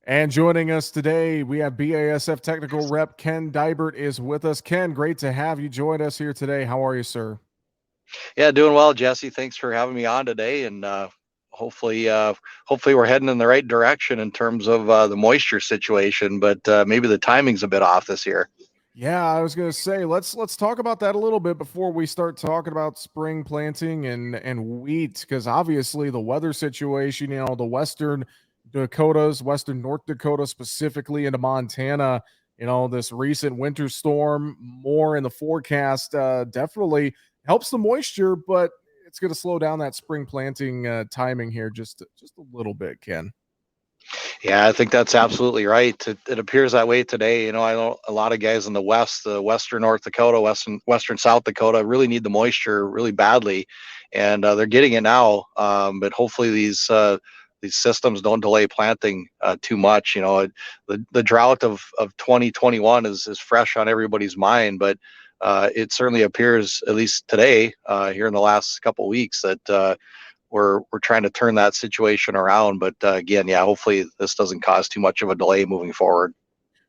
And joining us today, we have BASF technical rep Ken Deibert is with us. Ken, great to have you join us here today. How are you, sir? Yeah, doing well, Jesse. Thanks for having me on today, and hopefully, uh, hopefully we're heading in the right direction in terms of the moisture situation. But maybe the timing's a bit off this year. Yeah, I was going to say let's talk about that a little bit before we start talking about spring planting and wheat, because obviously the weather situation, the western Dakotas, western North Dakota specifically into Montana, this recent winter storm, more in the forecast, definitely helps the moisture, but it's going to slow down that spring planting timing here just a little bit, Ken. Yeah, I think that's absolutely right. It appears that way today. I know a lot of guys in the west, western North Dakota, western South Dakota, really need the moisture really badly, and they're getting it now. But hopefully these systems don't delay planting too much. The drought of 2021 is fresh on everybody's mind, but it certainly appears, at least today, here in the last couple of weeks, that we're trying to turn that situation around. But again, yeah, hopefully this doesn't cause too much of a delay moving forward.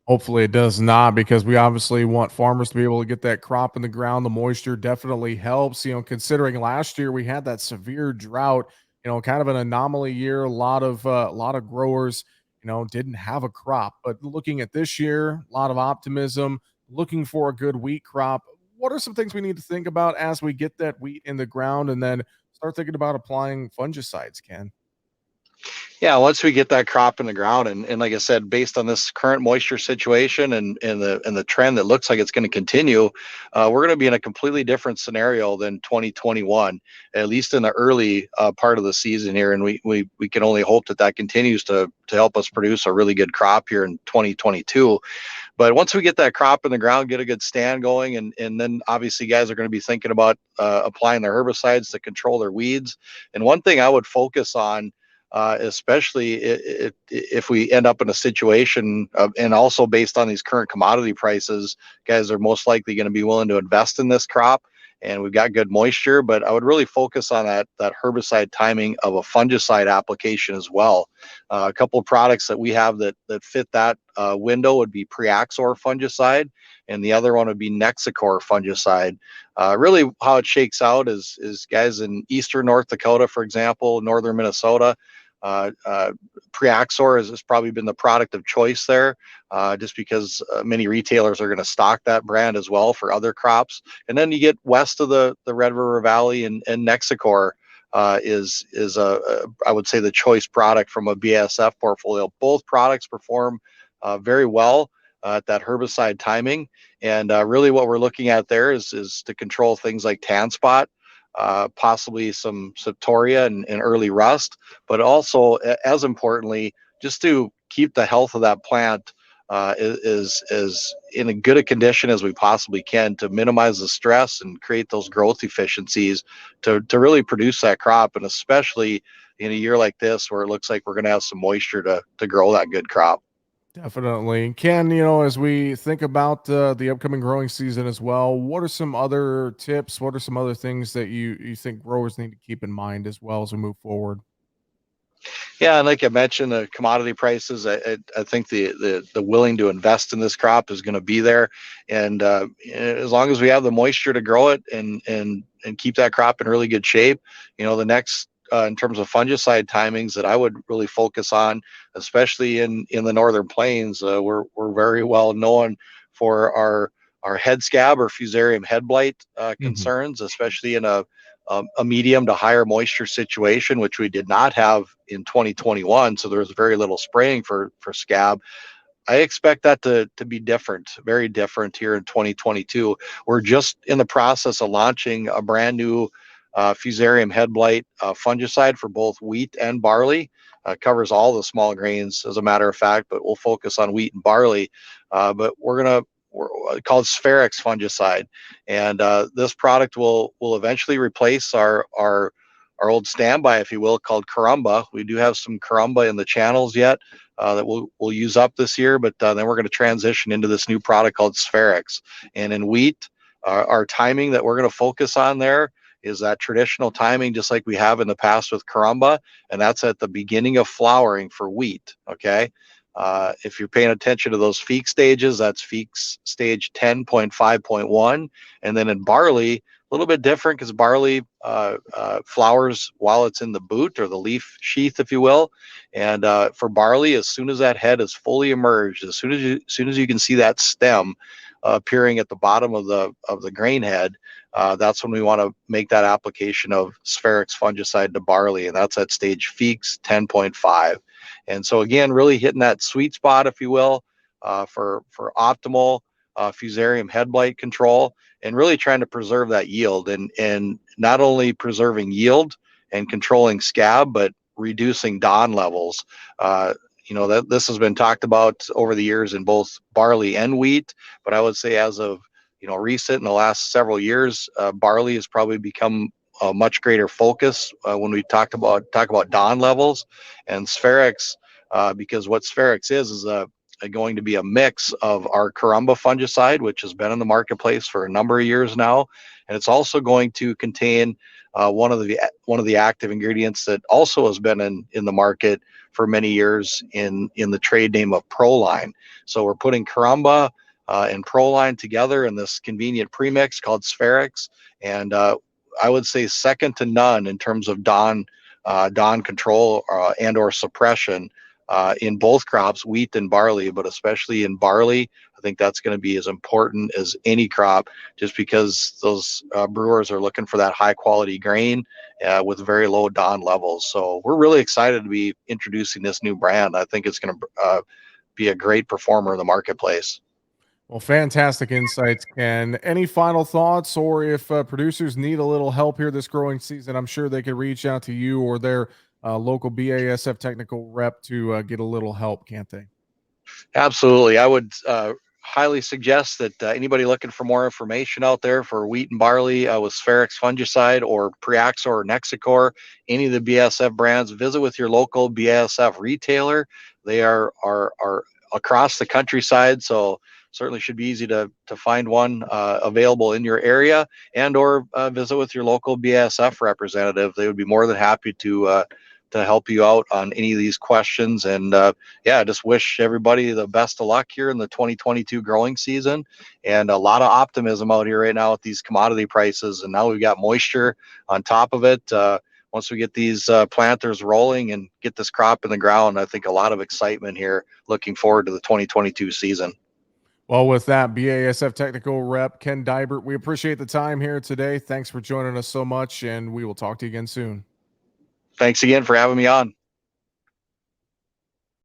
Hopefully it does not, because we obviously want farmers to be able to get that crop in the ground. The moisture definitely helps, considering last year we had that severe drought, kind of an anomaly year. A lot of growers, didn't have a crop. But looking at this year, a lot of optimism, looking for a good wheat crop. What are some things we need to think about as we get that wheat in the ground and then start thinking about applying fungicides, Ken? Yeah, once we get that crop in the ground, and like I said, based on this current moisture situation and the trend that looks like it's going to continue, we're going to be in a completely different scenario than 2021, at least in the early part of the season here. And we can only hope that that continues to help us produce a really good crop here in 2022. But once we get that crop in the ground, get a good stand going, and then obviously guys are going to be thinking about applying their herbicides to control their weeds. And one thing I would focus on, especially if we end up in a situation and also based on these current commodity prices, guys are most likely going to be willing to invest in this crop. And we've got good moisture, but I would really focus on that herbicide timing of a fungicide application as well. A couple of products that we have that fit that window would be Preaxor fungicide, and the other one would be Nexicor fungicide. Really, how it shakes out is guys in eastern North Dakota, for example, northern Minnesota. Uh, uh, Preaxor has probably been the product of choice there, just because many retailers are going to stock that brand as well for other crops. And then you get west of the Red River Valley, and Nexicor is I would say the choice product from a BASF portfolio. Both products perform very well at that herbicide timing, and really what we're looking at there is to control things like tan spot, possibly some septoria and early rust, but also as importantly, just to keep the health of that plant is in as good a condition as we possibly can to minimize the stress and create those growth efficiencies to really produce that crop, and especially in a year like this where it looks like we're going to have some moisture to grow that good crop. Definitely. And Ken, as we think about the upcoming growing season as well, what are some other tips? What are some other things that you think growers need to keep in mind as well as we move forward? Yeah, and like I mentioned, the commodity prices, I think the willing to invest in this crop is going to be there, and as long as we have the moisture to grow it and keep that crop in really good shape, the next in terms of fungicide timings that I would really focus on, especially in the northern plains, we're very well known for our head scab or fusarium head blight Hmm. concerns, especially in a medium to higher moisture situation, which we did not have in 2021. So there was very little spraying for scab. I expect that to be different, very different here in 2022. We're just in the process of launching a brand new fusarium head blight fungicide for both wheat and barley. Covers all the small grains, as a matter of fact, but we'll focus on wheat and barley. But we're called Spherix fungicide, and this product will eventually replace our old standby, if you will, called Carumba. We do have some Carumba in the channels yet that we'll use up this year, but then we're going to transition into this new product called Spherix. And in wheat, our timing that we're going to focus on there is that traditional timing, just like we have in the past with Carumba, and that's at the beginning of flowering for wheat. Okay. If you're paying attention to those feek stages, that's feeks stage 10.5.1. And then in barley, a little bit different because barley flowers while it's in the boot or the leaf sheath, if you will. And for barley, as soon as that head is fully emerged, as soon as you can see that stem appearing at the bottom of the grain head, that's when we want to make that application of Spherix fungicide to barley, and that's at stage Feeks 10.5. And so again, really hitting that sweet spot, if you will, for optimal fusarium head blight control, and really trying to preserve that yield, and not only preserving yield and controlling scab, but reducing DON levels. That this has been talked about over the years in both barley and wheat, but I would say as of recent in the last several years, barley has probably become a much greater focus when we talk about DON levels, and Spherix, because what Spherix is going to be a mix of our Carumba fungicide, which has been in the marketplace for a number of years now, and it's also going to contain one of the active ingredients that also has been in the market for many years in the trade name of Proline. So we're putting Carumba and Proline together in this convenient premix called Spherix, and I would say second to none in terms of DON control and or suppression in both crops, wheat and barley, but especially in barley. I think that's going to be as important as any crop, just because those brewers are looking for that high quality grain with very low DON levels. So we're really excited to be introducing this new brand. I think it's going to be a great performer in the marketplace. Well, fantastic insights, Ken. Any final thoughts, or if producers need a little help here this growing season, I'm sure they could reach out to you or their local BASF technical rep to get a little help, can't they? Absolutely. I would highly suggest that anybody looking for more information out there for wheat and barley with Spherix fungicide or Preaxor or Nexicor, any of the BASF brands, visit with your local BASF retailer. They are across the countryside, so certainly should be easy to find one available in your area, and or visit with your local BASF representative. They would be more than happy to help you out on any of these questions. And yeah, just wish everybody the best of luck here in the 2022 growing season, and a lot of optimism out here right now with these commodity prices. And now we've got moisture on top of it. Once we get these planters rolling and get this crop in the ground, I think a lot of excitement here. Looking forward to the 2022 season. Well, with that, BASF technical rep Ken Deibert, we appreciate the time here today. Thanks for joining us so much, and we will talk to you again soon. Thanks again for having me on.